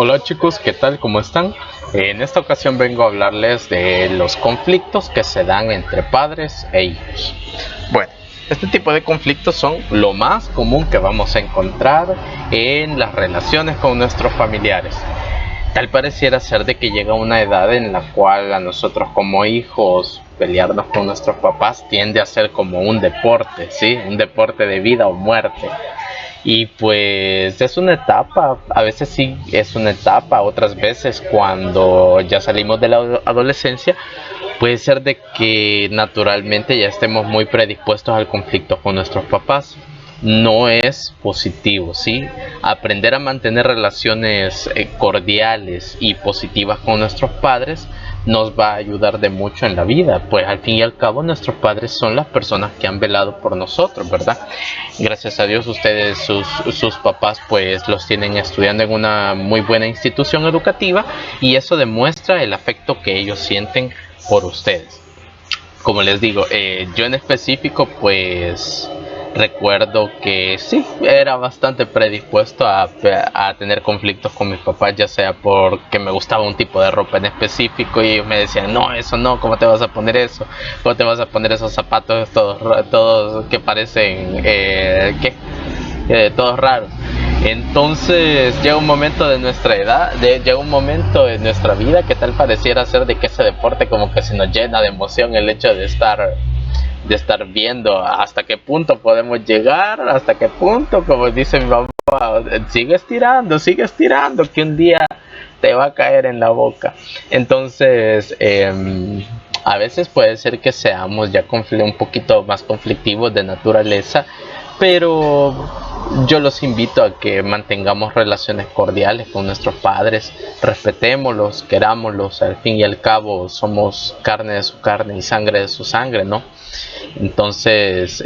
Hola chicos, ¿qué tal? ¿Cómo están? En esta ocasión vengo a hablarles de los conflictos que se dan entre padres e hijos. Bueno, este tipo de conflictos son lo más común que vamos a encontrar en las relaciones con nuestros familiares. Tal pareciera ser de que llega una edad en la cual a nosotros como hijos pelearnos con nuestros papás tiende a ser como un deporte, ¿sí? Un deporte de vida o muerte. Y pues es una etapa, a veces sí es una etapa, otras veces cuando ya salimos de la adolescencia, puede ser de que naturalmente ya estemos muy predispuestos al conflicto con nuestros papás. No es positivo, ¿sí? Aprender a mantener relaciones cordiales y positivas con nuestros padres nos va a ayudar de mucho en la vida, pues al fin y al cabo nuestros padres son las personas que han velado por nosotros, ¿verdad? Gracias a Dios ustedes, sus papás pues los tienen estudiando en una muy buena institución educativa y eso demuestra el afecto que ellos sienten por ustedes. Como les digo, yo en específico pues recuerdo que sí, era bastante predispuesto a tener conflictos con mis papás, ya sea porque me gustaba un tipo de ropa en específico y ellos me decían, no, eso no, ¿cómo te vas a poner eso? ¿Cómo te vas a poner esos zapatos todos que parecen, todos raros? Entonces llega un momento de nuestra edad, llega un momento de nuestra vida que tal pareciera ser de que ese deporte como que se nos llena de emoción el hecho de estar viendo hasta qué punto podemos llegar, hasta qué punto, como dice mi mamá, sigue estirando, que un día te va a caer en la boca. Entonces, a veces puede ser que seamos ya un poquito más conflictivos de naturaleza, pero yo los invito a que mantengamos relaciones cordiales con nuestros padres, respetémoslos, querámoslos, al fin y al cabo somos carne de su carne y sangre de su sangre, ¿no? Entonces,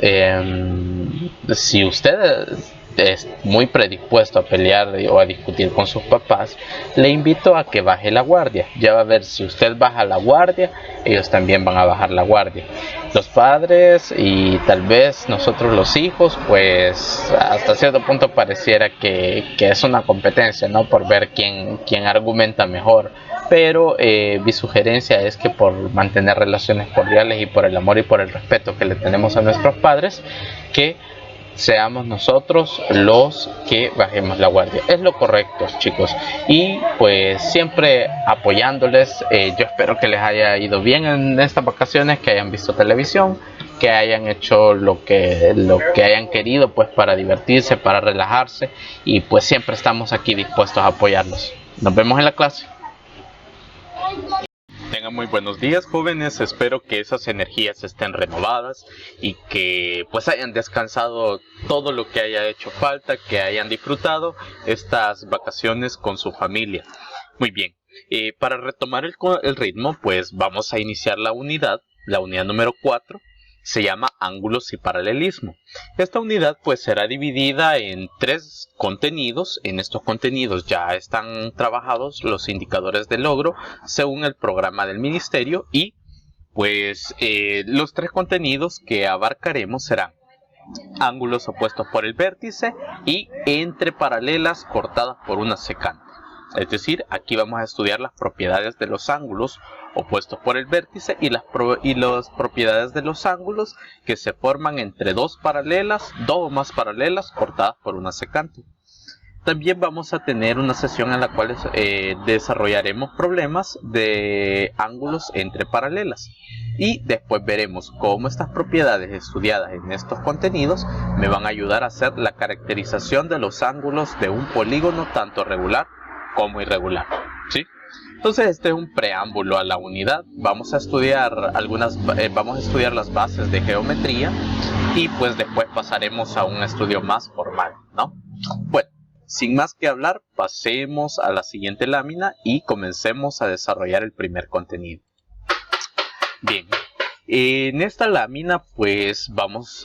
si usted es muy predispuesto a pelear o a discutir con sus papás, le invito a que baje la guardia. Ya va a ver, si usted baja la guardia, ellos también van a bajar la guardia. Los padres y tal vez nosotros los hijos, pues hasta cierto punto pareciera que es una competencia, ¿no? Por ver quién argumenta mejor. Pero mi sugerencia es que por mantener relaciones cordiales y por el amor y por el respeto que le tenemos a nuestros padres, que seamos nosotros los que bajemos la guardia. Es lo correcto, chicos. Y pues siempre apoyándoles. Yo espero que les haya ido bien en estas vacaciones, que hayan visto televisión, que hayan hecho lo que hayan querido, pues para divertirse, para relajarse. Y pues siempre estamos aquí dispuestos a apoyarlos. Nos vemos en la clase. Tengan muy buenos días, jóvenes. Espero que esas energías estén renovadas y que pues hayan descansado todo lo que haya hecho falta, que hayan disfrutado estas vacaciones con su familia. Muy bien. Para retomar el ritmo, pues vamos a iniciar la unidad número 4. Se llama ángulos y paralelismo. Esta unidad pues será dividida en 3 contenidos. En estos contenidos ya están trabajados los indicadores de logro según el programa del ministerio y pues los 3 contenidos que abarcaremos serán ángulos opuestos por el vértice y entre paralelas cortadas por una secante. Es decir, aquí vamos a estudiar las propiedades de los ángulos opuestos por el vértice y las propiedades de los ángulos que se forman entre dos o más paralelas cortadas por una secante. También vamos a tener una sesión en la cual desarrollaremos problemas de ángulos entre paralelas. Y después veremos cómo estas propiedades estudiadas en estos contenidos me van a ayudar a hacer la caracterización de los ángulos de un polígono tanto regular como irregular, ¿sí? Entonces este es un preámbulo a la unidad. Vamos a estudiar las bases de geometría y pues después pasaremos a un estudio más formal, ¿no? Bueno, sin más que hablar, pasemos a la siguiente lámina y comencemos a desarrollar el primer contenido. Bien, en esta lámina pues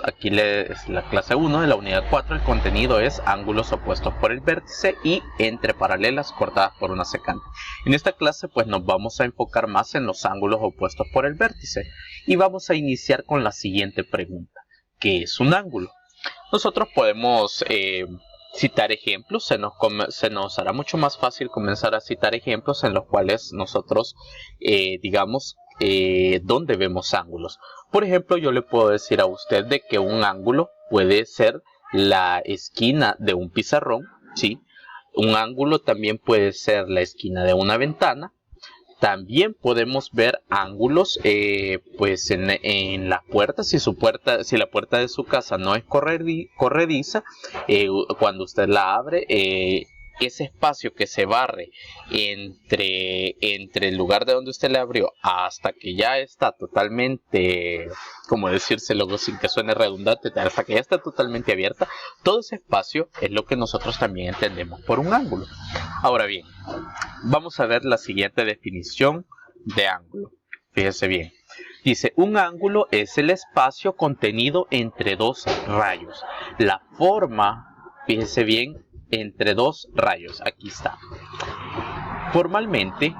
aquí es la clase 1 de la unidad 4. El contenido es ángulos opuestos por el vértice y entre paralelas cortadas por una secante. En esta clase pues nos vamos a enfocar más en los ángulos opuestos por el vértice y vamos a iniciar con la siguiente pregunta: ¿qué es un ángulo? Nosotros podemos citar ejemplos, se nos hará mucho más fácil comenzar a citar ejemplos en los cuales nosotros digamos dónde vemos ángulos. Por ejemplo, yo le puedo decir a usted de que un ángulo puede ser la esquina de un pizarrón, ¿sí? Un ángulo también puede ser la esquina de una ventana. También podemos ver ángulos pues en la puerta, si la puerta de su casa no es corrediza, cuando usted la abre, ese espacio que se barre entre el lugar de donde usted le abrió hasta que ya está totalmente, como decírselo sin que suene redundante, hasta que ya está totalmente abierta, todo ese espacio es lo que nosotros también entendemos por un ángulo. Ahora bien, vamos a ver la siguiente definición de ángulo. Fíjese bien. Dice, un ángulo es el espacio contenido entre dos rayos. La forma, fíjese bien, entre dos rayos. Aquí está. Formalmente,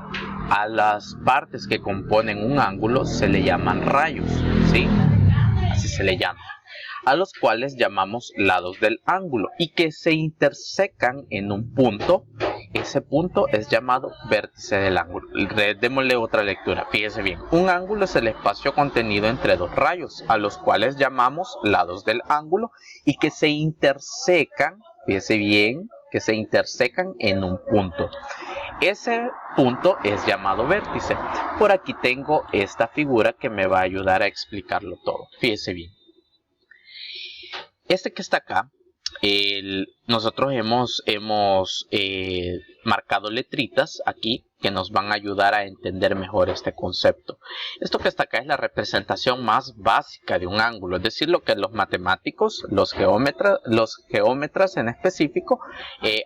a las partes que componen un ángulo se le llaman rayos, ¿sí? Así se le llama. A los cuales llamamos lados del ángulo y que se intersecan en un punto. Ese punto es llamado vértice del ángulo. Démosle otra lectura. Fíjese bien. Un ángulo es el espacio contenido entre dos rayos, a los cuales llamamos lados del ángulo y que se intersecan, fíjese bien, que se intersecan en un punto. Ese punto es llamado vértice. Por aquí tengo esta figura que me va a ayudar a explicarlo todo. Fíjese bien. Este que está acá, nosotros hemos marcado letritas aquí que nos van a ayudar a entender mejor este concepto. Esto que está acá es la representación más básica de un ángulo, es decir, lo que los matemáticos, los geómetras en específico,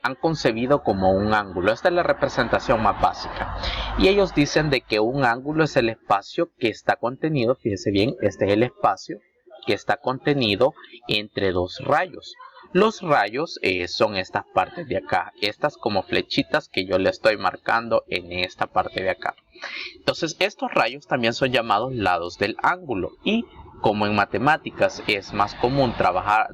han concebido como un ángulo. Esta es la representación más básica. Y ellos dicen de que un ángulo es el espacio que está contenido, fíjese bien, este es el espacio que está contenido entre dos rayos. Los rayos son estas partes de acá, estas como flechitas que yo le estoy marcando en esta parte de acá. Entonces estos rayos también son llamados lados del ángulo y como en matemáticas es más común trabajar,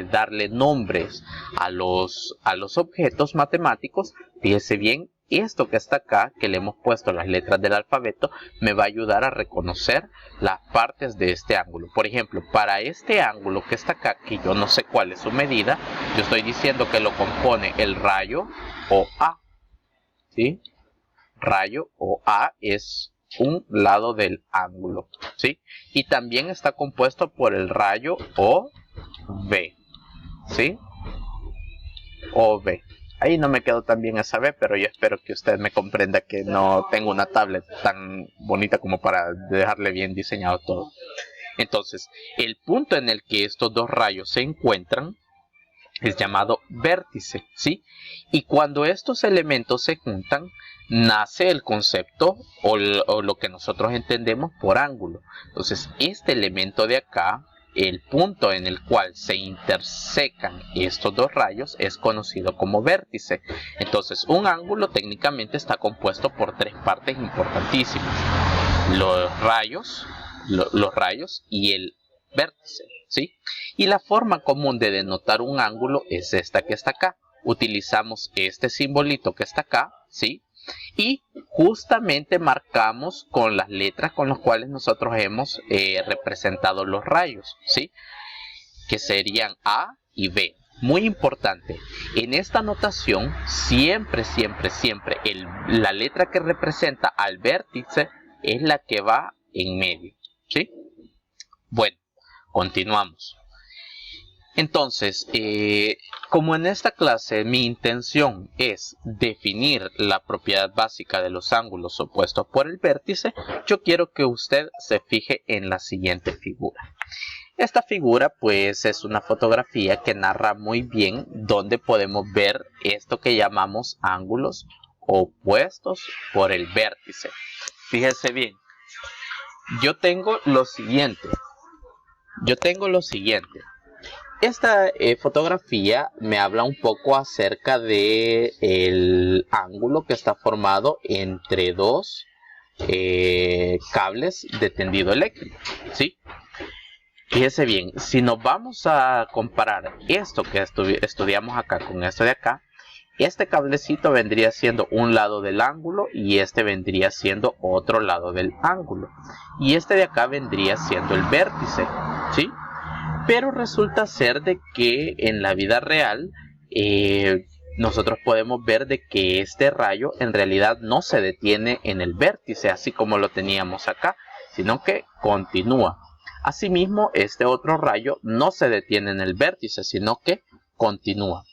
darle nombres a los objetos matemáticos, fíjese bien, esto que está acá, que le hemos puesto las letras del alfabeto, me va a ayudar a reconocer las partes de este ángulo. Por ejemplo, para este ángulo que está acá, que yo no sé cuál es su medida, yo estoy diciendo que lo compone el rayo OA. ¿Sí? Rayo OA es un lado del ángulo. ¿Sí? Y también está compuesto por el rayo OB. ¿Sí? OB. Ahí no me quedó tan bien esa B, pero yo espero que usted me comprenda que no tengo una tablet tan bonita como para dejarle bien diseñado todo. Entonces, el punto en el que estos dos rayos se encuentran es llamado vértice, ¿sí? Y cuando estos elementos se juntan, nace el concepto o lo que nosotros entendemos por ángulo. Entonces, este elemento de acá, el punto en el cual se intersecan estos dos rayos es conocido como vértice. Entonces, un ángulo técnicamente está compuesto por tres partes importantísimas: los rayos y el vértice, ¿sí? Y la forma común de denotar un ángulo es esta que está acá. Utilizamos este simbolito que está acá, ¿sí? Y justamente marcamos con las letras con las cuales nosotros hemos representado los rayos, ¿sí? Que serían A y B. Muy importante, en esta notación siempre la letra que representa al vértice es la que va en medio, ¿sí? Bueno, continuamos. Entonces, como en esta clase mi intención es definir la propiedad básica de los ángulos opuestos por el vértice, yo quiero que usted se fije en la siguiente figura. Esta figura pues es una fotografía que narra muy bien donde podemos ver esto que llamamos ángulos opuestos por el vértice. Fíjese bien, yo tengo lo siguiente. Esta fotografía me habla un poco acerca de el ángulo que está formado entre dos cables de tendido eléctrico, ¿sí? Fíjese bien, si nos vamos a comparar esto que estudiamos acá con esto de acá, este cablecito vendría siendo un lado del ángulo y este vendría siendo otro lado del ángulo. Y este de acá vendría siendo el vértice, ¿sí? Pero resulta ser de que en la vida real nosotros podemos ver de que este rayo en realidad no se detiene en el vértice, así como lo teníamos acá, sino que continúa. Asimismo, este otro rayo no se detiene en el vértice, sino que continúa.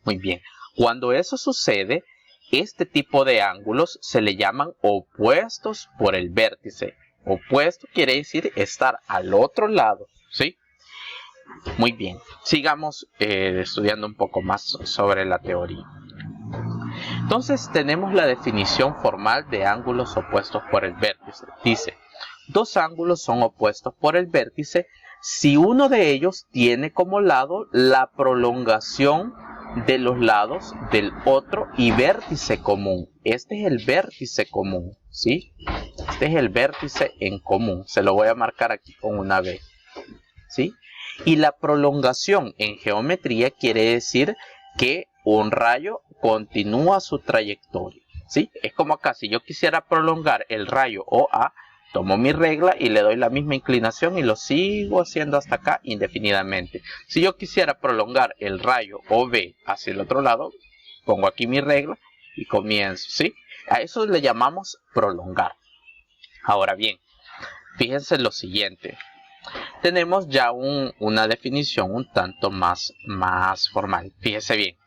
Muy bien. Cuando eso sucede, este tipo de ángulos se le llaman opuestos por el vértice. Opuesto quiere decir estar al otro lado, ¿sí? Muy bien. Sigamos estudiando un poco más sobre la teoría. Entonces tenemos la definición formal de ángulos opuestos por el vértice. Dice, dos ángulos son opuestos por el vértice si uno de ellos tiene como lado la prolongación de los lados del otro y vértice común. Este es el vértice común, ¿sí? Este es el vértice en común. Se lo voy a marcar aquí con una B, ¿sí? Y la prolongación en geometría quiere decir que un rayo continúa su trayectoria, ¿sí? Es como acá, si yo quisiera prolongar el rayo OA, tomo mi regla y le doy la misma inclinación y lo sigo haciendo hasta acá indefinidamente. Si yo quisiera prolongar el rayo OB hacia el otro lado, pongo aquí mi regla y comienzo, ¿sí? A eso le llamamos prolongar. Ahora bien, fíjense lo siguiente. Tenemos ya una definición un tanto más formal. Fíjense bien.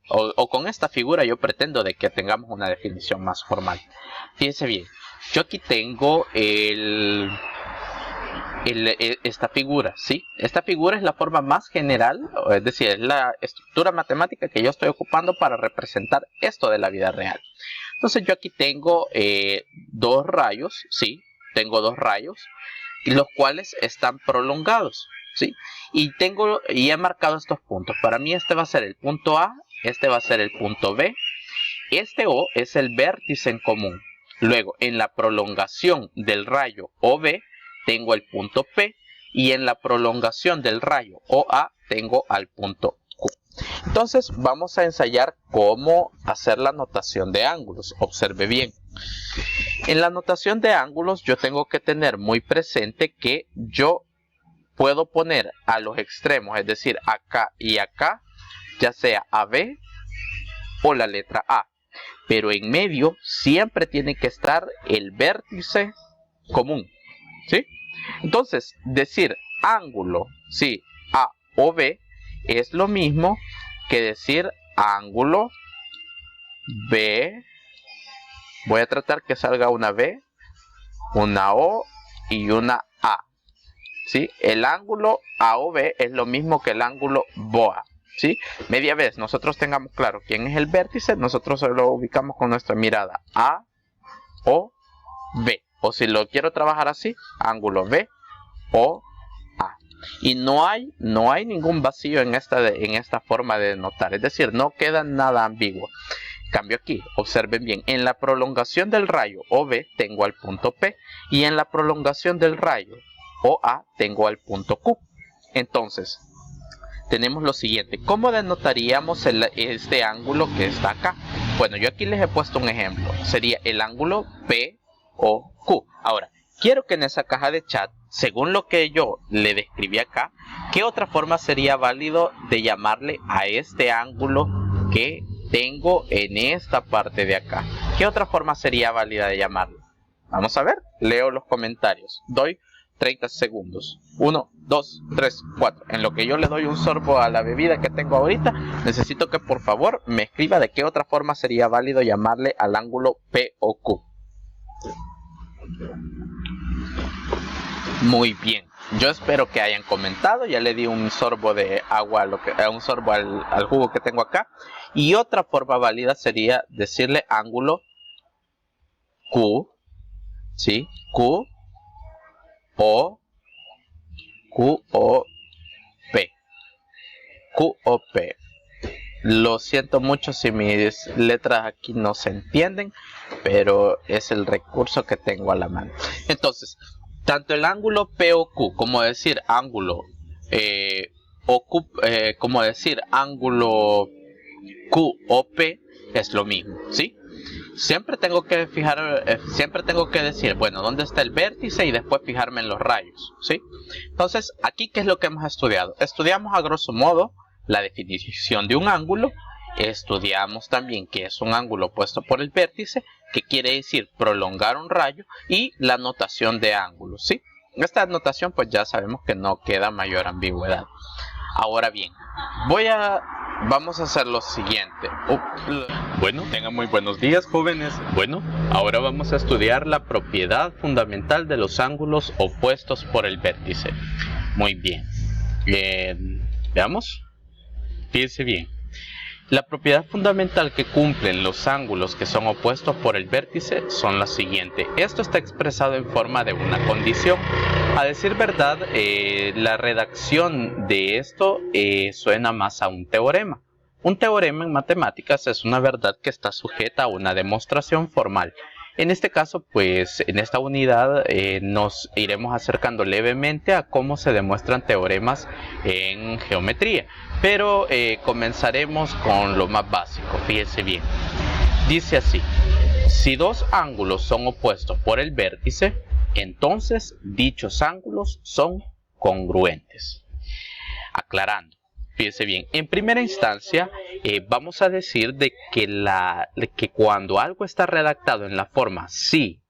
O con esta figura yo pretendo de que tengamos una definición más formal. Fíjense bien. Yo aquí tengo esta figura, ¿sí? Esta figura es la forma más general, es decir, es la estructura matemática que yo estoy ocupando para representar esto de la vida real. Entonces yo aquí tengo dos rayos, ¿sí? Tengo dos rayos, los cuales están prolongados, ¿sí? Y he marcado estos puntos. Para mí este va a ser el punto A, este va a ser el punto B. Este O es el vértice en común. Luego, en la prolongación del rayo OB, tengo el punto P. Y en la prolongación del rayo OA, tengo al punto Q. Entonces, vamos a ensayar cómo hacer la notación de ángulos. Observe bien. En la notación de ángulos, yo tengo que tener muy presente que yo puedo poner a los extremos, es decir, acá y acá, ya sea AB o la letra A. Pero en medio siempre tiene que estar el vértice común, ¿sí? Entonces, decir ángulo, sí, A o B, es lo mismo que decir ángulo B. Voy a tratar que salga una B, una O y una A, ¿sí? El ángulo AOB es lo mismo que el ángulo BOA, ¿sí? Media vez nosotros tengamos claro quién es el vértice, nosotros lo ubicamos con nuestra mirada A o B. O si lo quiero trabajar así, ángulo B o A. Y no hay ningún vacío en esta forma de notar, es decir, no queda nada ambiguo. Cambio aquí, observen bien, en la prolongación del rayo OB tengo al punto P y en la prolongación del rayo OA tengo al punto Q. Entonces, tenemos lo siguiente, ¿cómo denotaríamos este ángulo que está acá? Bueno, yo aquí les he puesto un ejemplo, sería el ángulo POQ. Ahora, quiero que en esa caja de chat, según lo que yo le describí acá, ¿qué otra forma sería válido de llamarle a este ángulo que tengo en esta parte de acá? ¿Qué otra forma sería válida de llamarlo? Vamos a ver, leo los comentarios. Doy 30 segundos. 1, 2, 3, 4. En lo que yo le doy un sorbo a la bebida que tengo ahorita, necesito que por favor me escriba de qué otra forma sería válido llamarle al ángulo P o Q. Muy bien. Yo espero que hayan comentado. Ya le di un sorbo de agua, un sorbo al jugo que tengo acá. Y otra forma válida sería decirle ángulo Q, ¿sí? Q o P. Q o P. Lo siento mucho si mis letras aquí no se entienden, pero es el recurso que tengo a la mano. Entonces, Tanto el ángulo POQ como decir ángulo como decir ángulo QOP es lo mismo, ¿sí? Siempre tengo que siempre tengo que decir, bueno, ¿dónde está el vértice? Y después fijarme en los rayos, ¿sí? Entonces, aquí, ¿qué es lo que hemos estudiado? Estudiamos a grosso modo la definición de un ángulo. Estudiamos también qué es un ángulo opuesto por el vértice, que quiere decir prolongar un rayo, y la notación de ángulos, ¿sí? Esta notación pues ya sabemos que no queda mayor ambigüedad. Ahora bien, vamos a hacer lo siguiente. Bueno, tengan muy buenos días, jóvenes. Bueno, ahora vamos a estudiar la propiedad fundamental de los ángulos opuestos por el vértice. Muy bien. Veamos. Fíjense bien. La propiedad fundamental que cumplen los ángulos que son opuestos por el vértice son las siguientes. Esto está expresado en forma de una condición. A decir verdad, la redacción de esto suena más a un teorema. Un teorema en matemáticas es una verdad que está sujeta a una demostración formal. En este caso, pues, en esta unidad nos iremos acercando levemente a cómo se demuestran teoremas en geometría. Pero comenzaremos con lo más básico, fíjense bien. Dice así: si dos ángulos son opuestos por el vértice, entonces dichos ángulos son congruentes. Aclarando, fíjense bien, en primera instancia vamos a decir de que cuando algo está redactado en la forma sí,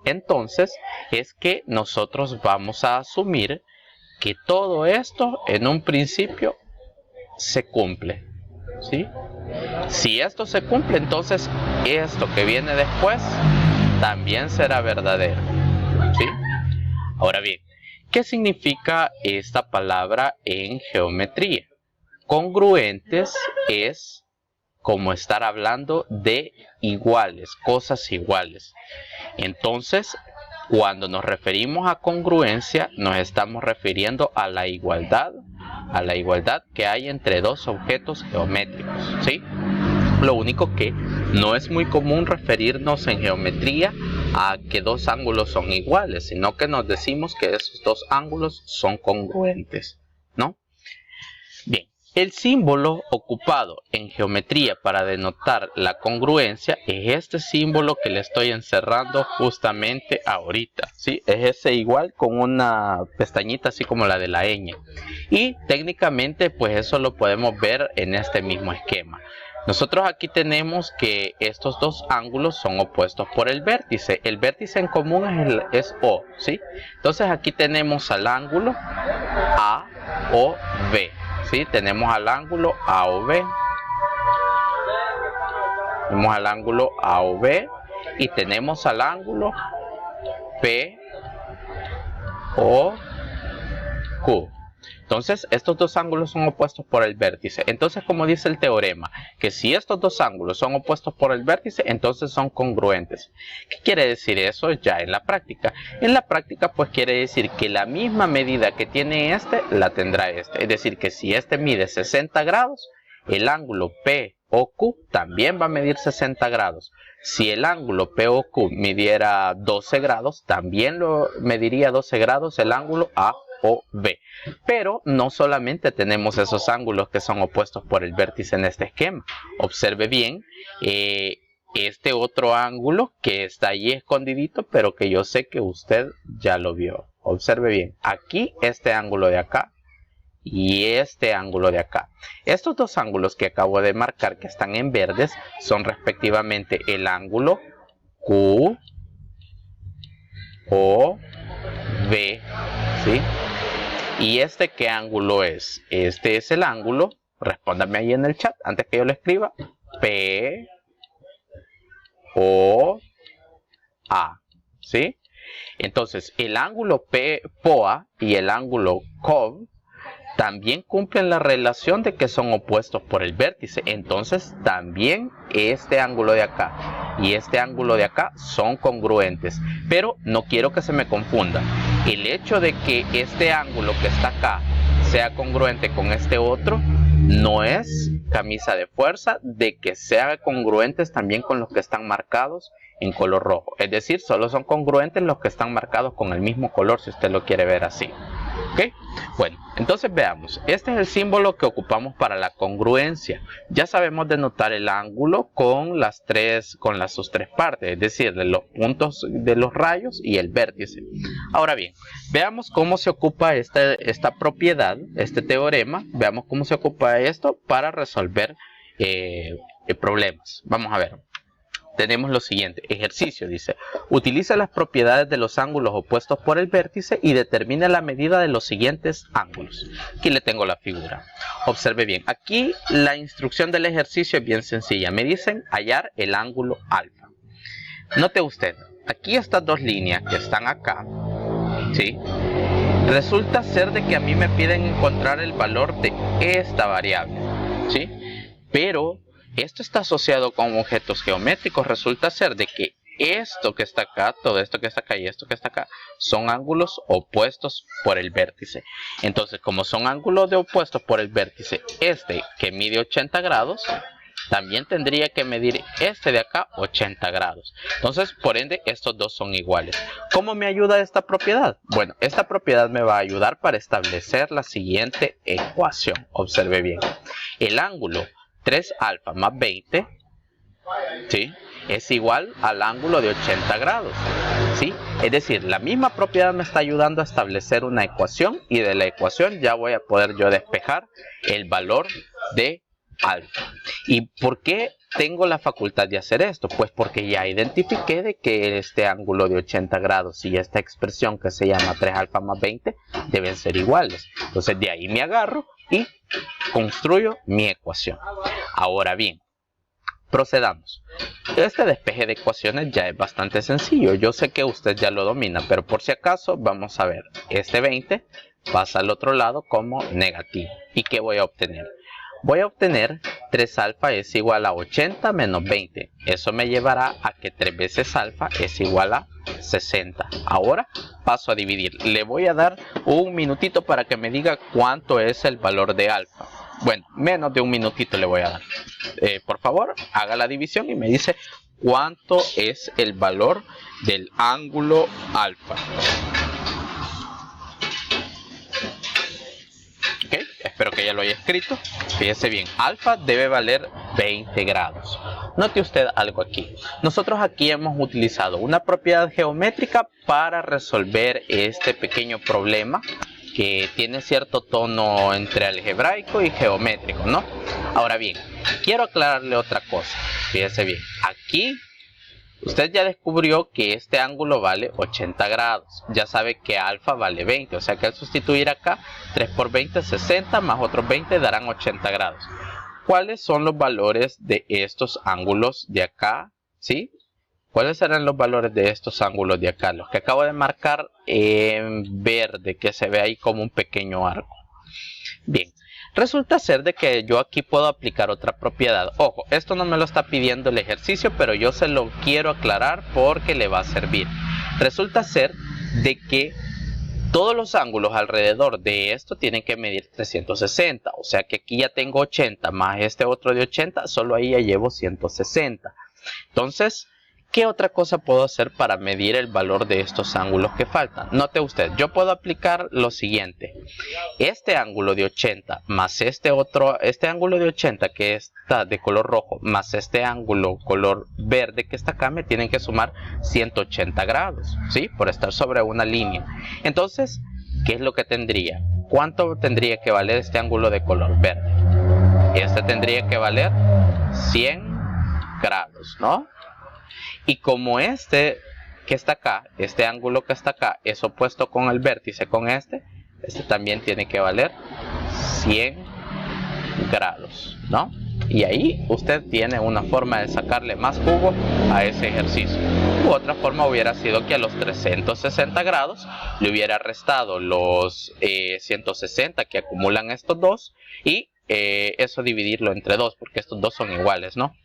entonces es que nosotros vamos a asumir que todo esto en un principio se cumple, ¿sí? Si esto se cumple, entonces esto que viene después también será verdadero, ¿sí? Ahora bien, ¿qué significa esta palabra en geometría? Congruentes es como estar hablando de iguales, cosas iguales. Entonces, cuando nos referimos a congruencia, nos estamos refiriendo a la igualdad que hay entre dos objetos geométricos, ¿sí? Lo único que no es muy común referirnos en geometría a que dos ángulos son iguales, sino que nos decimos que esos dos ángulos son congruentes, ¿no? Bien. El símbolo ocupado en geometría para denotar la congruencia es este símbolo que le estoy encerrando justamente ahorita, ¿sí? Es ese igual con una pestañita así como la de la ñ. Y técnicamente pues eso lo podemos ver en este mismo esquema. Nosotros aquí tenemos que estos dos ángulos son opuestos por el vértice. El vértice en común es O, ¿sí? Entonces aquí tenemos al ángulo AOB. ¿Sí? Tenemos al ángulo AOB. Tenemos al ángulo AOB y tenemos al ángulo POQ. Entonces, estos dos ángulos son opuestos por el vértice. Entonces, como dice el teorema, que si estos dos ángulos son opuestos por el vértice, entonces son congruentes. ¿Qué quiere decir eso ya en la práctica? En la práctica, pues quiere decir que la misma medida que tiene este, la tendrá este. Es decir, que si este mide 60 grados, el ángulo POQ también va a medir 60 grados. Si el ángulo POQ midiera 12 grados, también lo mediría 12 grados el ángulo AOB. Pero no solamente tenemos esos ángulos que son opuestos por el vértice en este esquema. Observe bien este otro ángulo que está ahí escondidito, pero que yo sé que usted ya lo vio. Observe bien, aquí este ángulo de acá y este ángulo de acá. Estos dos ángulos que acabo de marcar, que están en verdes, son respectivamente el ángulo QOV, ¿sí? ¿Y este qué ángulo es? Este es el ángulo, respóndame ahí en el chat antes que yo lo escriba, POA, ¿sí? Entonces, el ángulo POA y el ángulo COV también cumplen la relación de que son opuestos por el vértice. Entonces también este ángulo de acá y este ángulo de acá son congruentes. Pero no quiero que se me confunda. El hecho de que este ángulo que está acá sea congruente con este otro no es camisa de fuerza de que sean congruentes también con los que están marcados en color rojo. Es decir, solo son congruentes los que están marcados con el mismo color, si usted lo quiere ver así. ¿Ok? Bueno, entonces veamos. Este es el símbolo que ocupamos para la congruencia. Ya sabemos denotar el ángulo con sus tres partes, es decir, de los puntos de los rayos y el vértice. Ahora bien, veamos cómo se ocupa esta propiedad, este teorema. Veamos cómo se ocupa esto para resolver problemas. Vamos a ver. Tenemos lo siguiente, ejercicio, dice, utiliza las propiedades de los ángulos opuestos por el vértice y determina la medida de los siguientes ángulos. Aquí le tengo la figura. Observe bien, aquí la instrucción del ejercicio es bien sencilla. Me dicen hallar el ángulo alfa. Note usted, aquí estas dos líneas que están acá, ¿sí? Resulta ser de que a mí me piden encontrar el valor de esta variable, ¿sí? Pero esto está asociado con objetos geométricos. Resulta ser de que esto que está acá, todo esto que está acá y esto que está acá, son ángulos opuestos por el vértice. Entonces, como son ángulos opuestos por el vértice, este que mide 80 grados, también tendría que medir este de acá 80 grados. Entonces, por ende, estos dos son iguales. ¿Cómo me ayuda esta propiedad? Bueno, esta propiedad me va a ayudar para establecer la siguiente ecuación. Observe bien. El ángulo 3 alfa más 20, ¿sí?, es igual al ángulo de 80 grados, ¿sí? Es decir, la misma propiedad me está ayudando a establecer una ecuación, y de la ecuación ya voy a poder yo despejar el valor de alfa. ¿Y por qué tengo la facultad de hacer esto? Pues porque ya identifiqué de que este ángulo de 80 grados y esta expresión que se llama 3 alfa más 20 deben ser iguales. Entonces de ahí me agarro y construyo mi ecuación. Ahora bien, procedamos. Este despeje de ecuaciones ya es bastante sencillo. Yo sé que usted ya lo domina, pero por si acaso vamos a ver. Este 20 pasa al otro lado como negativo. ¿Y qué voy a obtener? Voy a obtener 3 alfa es igual a 80 menos 20. Eso me llevará a que 3 veces alfa es igual a 60. Ahora paso a dividir. Le voy a dar un minutito para que me diga cuánto es el valor de alfa. Bueno, menos de un minutito le voy a dar. Por favor, haga la división y me dice cuánto es el valor del ángulo alfa. Ok, espero que ya lo haya escrito. Fíjese bien, alfa debe valer 20 grados. Note usted algo aquí. Nosotros aquí hemos utilizado una propiedad geométrica para resolver este pequeño problema que tiene cierto tono entre algebraico y geométrico, ¿no? Ahora bien, quiero aclararle otra cosa. Fíjese bien, aquí usted ya descubrió que este ángulo vale 80 grados. Ya sabe que alfa vale 20. O sea que al sustituir acá, 3 por 20 es 60, más otros 20 darán 80 grados. ¿Cuáles son los valores de estos ángulos de acá? ¿Sí? ¿Cuáles serán los valores de estos ángulos de acá? Los que acabo de marcar en verde, que se ve ahí como un pequeño arco. Bien. Resulta ser de que yo aquí puedo aplicar otra propiedad. Ojo, esto no me lo está pidiendo el ejercicio, pero yo se lo quiero aclarar porque le va a servir. Resulta ser de que todos los ángulos alrededor de esto tienen que medir 360. O sea que aquí ya tengo 80 más este otro de 80, solo ahí ya llevo 160. Entonces, ¿qué otra cosa puedo hacer para medir el valor de estos ángulos que faltan? Note usted, yo puedo aplicar lo siguiente. Este ángulo de 80 más este ángulo de 80 que está de color rojo más este ángulo color verde que está acá me tienen que sumar 180 grados, ¿sí? Por estar sobre una línea. Entonces, ¿qué es lo que tendría? ¿Cuánto tendría que valer este ángulo de color verde? Este tendría que valer 100 grados, ¿no? Y como este que está acá, este ángulo que está acá es opuesto con el vértice con este también tiene que valer 100 grados, ¿no? Y ahí usted tiene una forma de sacarle más jugo a ese ejercicio. U otra forma hubiera sido que a los 360 grados le hubiera restado los 160 que acumulan estos dos y eso dividirlo entre dos, porque estos dos son iguales, ¿no?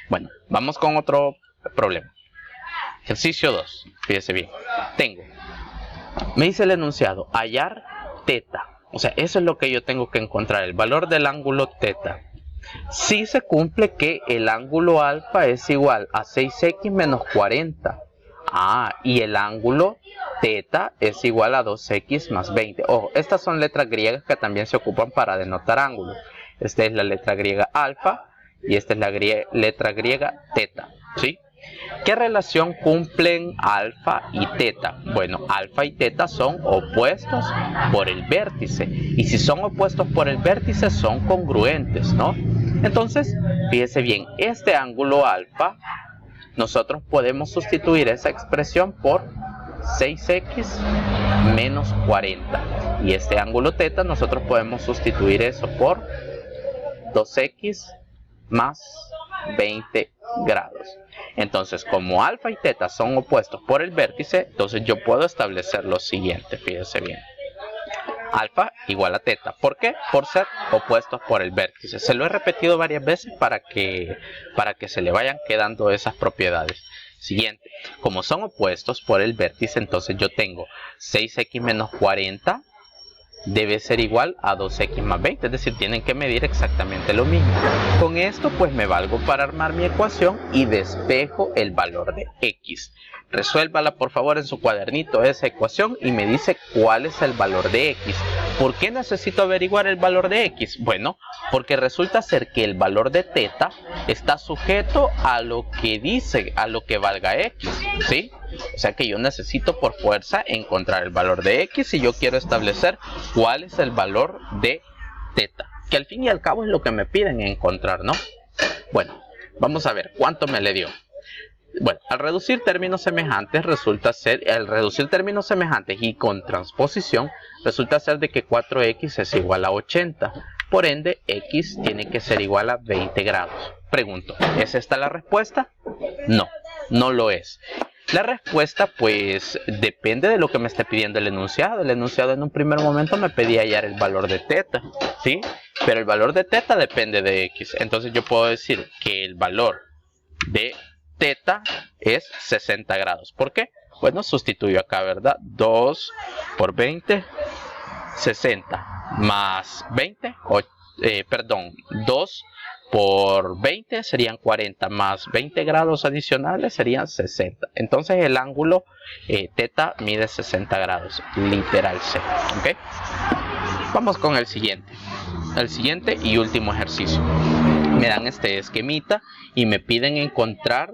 Bueno, vamos con otro problema. Ejercicio 2. Fíjese bien. Me dice el enunciado, hallar teta. O sea, eso es lo que yo tengo que encontrar, el valor del ángulo teta. Si se cumple que el ángulo alfa es igual a 6x menos 40. Y el ángulo teta es igual a 2x más 20. Ojo, estas son letras griegas que también se ocupan para denotar ángulos. Esta es la letra griega alfa y esta es la letra griega teta, ¿sí? ¿Qué relación cumplen alfa y teta? Bueno, alfa y teta son opuestos por el vértice. Y si son opuestos por el vértice, son congruentes, ¿no? Entonces, fíjese bien, este ángulo alfa, nosotros podemos sustituir esa expresión por 6x menos 40. Y este ángulo teta, nosotros podemos sustituir eso por 2x más 20 grados. Entonces, como alfa y teta son opuestos por el vértice, entonces yo puedo establecer lo siguiente, fíjense bien. Alfa igual a teta. ¿Por qué? Por ser opuestos por el vértice. Se lo he repetido varias veces para que se le vayan quedando esas propiedades. Siguiente, como son opuestos por el vértice, entonces yo tengo 6x menos 40 debe ser igual a 2x más 20, es decir, tienen que medir exactamente lo mismo. Con esto pues me valgo para armar mi ecuación y despejo el valor de x. Resuélvala por favor en su cuadernito esa ecuación y me dice cuál es el valor de x. ¿Por qué necesito averiguar el valor de x? Bueno, porque resulta ser que el valor de teta está sujeto a lo que dice, a lo que valga x, ¿sí? O sea que yo necesito por fuerza encontrar el valor de x si yo quiero establecer cuál es el valor de teta. Que al fin y al cabo es lo que me piden encontrar, ¿no? Bueno, vamos a ver cuánto me le dio. Bueno, al reducir términos semejantes y con transposición, resulta ser de que 4x es igual a 80. Por ende, x tiene que ser igual a 20 grados. Pregunto, ¿es esta la respuesta? No, no lo es. La respuesta pues depende de lo que me esté pidiendo el enunciado. El enunciado en un primer momento me pedía hallar el valor de teta, ¿sí? Pero el valor de teta depende de x. Entonces yo puedo decir que el valor de teta es 60 grados. ¿Por qué? Bueno, sustituyo acá, ¿verdad? 2 por 20, 60 más 20, 2 por 20 serían 40 más 20 grados adicionales serían 60. Entonces el ángulo teta mide 60 grados, literal C. ¿Okay? Vamos con el siguiente y último ejercicio. Me dan este esquemita y me piden encontrar,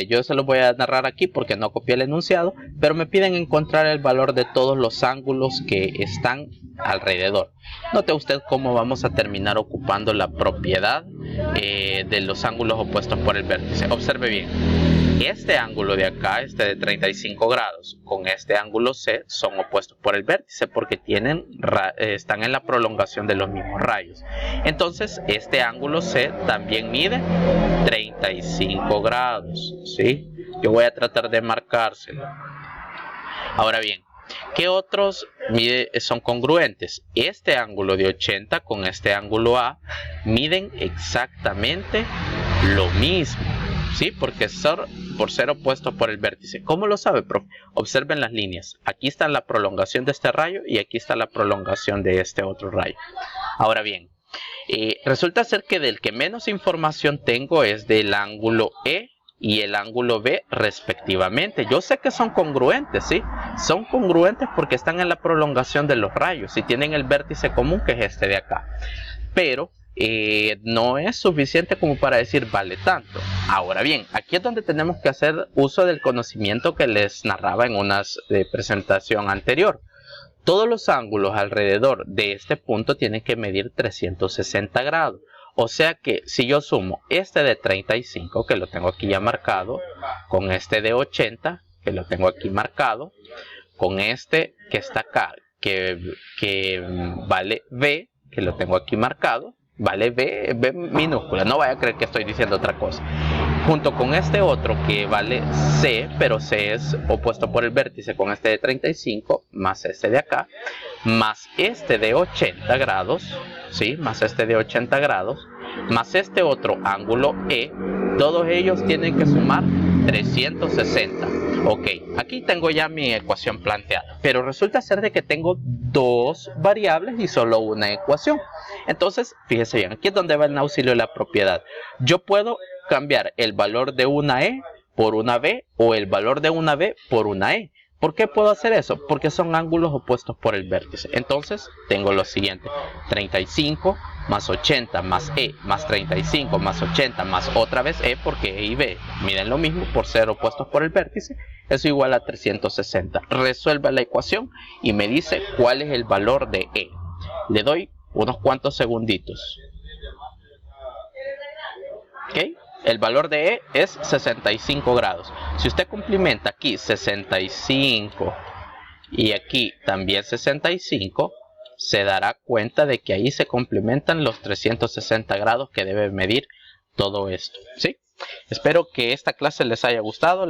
yo se lo voy a narrar aquí porque no copié el enunciado, pero me piden encontrar el valor de todos los ángulos que están alrededor. Note usted cómo vamos a terminar ocupando la propiedad de los ángulos opuestos por el vértice. Observe bien, este ángulo de acá, este de 35 grados, con este ángulo C son opuestos por el vértice porque están en la prolongación de los mismos rayos. Entonces este ángulo C también mide 35 grados, ¿sí? Yo voy a tratar de marcárselo. Ahora bien, ¿qué otros son congruentes? Este ángulo de 80 con este ángulo A miden exactamente lo mismo, ¿sí? Porque por ser opuestos por el vértice. ¿Cómo lo sabe, profe? Observen las líneas. Aquí está la prolongación de este rayo y aquí está la prolongación de este otro rayo. Ahora bien, resulta ser que del que menos información tengo es del ángulo E y el ángulo B respectivamente. Yo sé que son congruentes, ¿sí? Son congruentes porque están en la prolongación de los rayos y tienen el vértice común que es este de acá. Pero no es suficiente como para decir vale tanto. Ahora bien, aquí es donde tenemos que hacer uso del conocimiento que les narraba en una presentación anterior. Todos los ángulos alrededor de este punto tienen que medir 360 grados. O sea que si yo sumo este de 35, que lo tengo aquí ya marcado, con este de 80, que lo tengo aquí marcado, con este que está acá, que vale B, que lo tengo aquí marcado, vale B minúscula, no vaya a creer que estoy diciendo otra cosa. Junto con este otro que vale C, pero C es opuesto por el vértice con este de 35, más este de acá, más este de 80 grados, ¿sí? Más este de 80 grados, más este otro ángulo E, todos ellos tienen que sumar 360. Ok, aquí tengo ya mi ecuación planteada, pero resulta ser de que tengo dos variables y solo una ecuación. Entonces, fíjese bien, aquí es donde va en auxilio la propiedad. Yo puedo cambiar el valor de una E por una B o el valor de una B por una E. ¿Por qué puedo hacer eso? Porque son ángulos opuestos por el vértice. Entonces, tengo lo siguiente: 35 más 80 más E más 35 más 80 más otra vez E, porque E y B miden lo mismo por ser opuestos por el vértice. Eso igual a 360. Resuelva la ecuación y me dice cuál es el valor de E. Le doy unos cuantos segunditos. ¿Ok? El valor de E es 65 grados. Si usted complementa aquí 65 y aquí también 65, se dará cuenta de que ahí se complementan los 360 grados que debe medir todo esto, ¿sí? Espero que esta clase les haya gustado.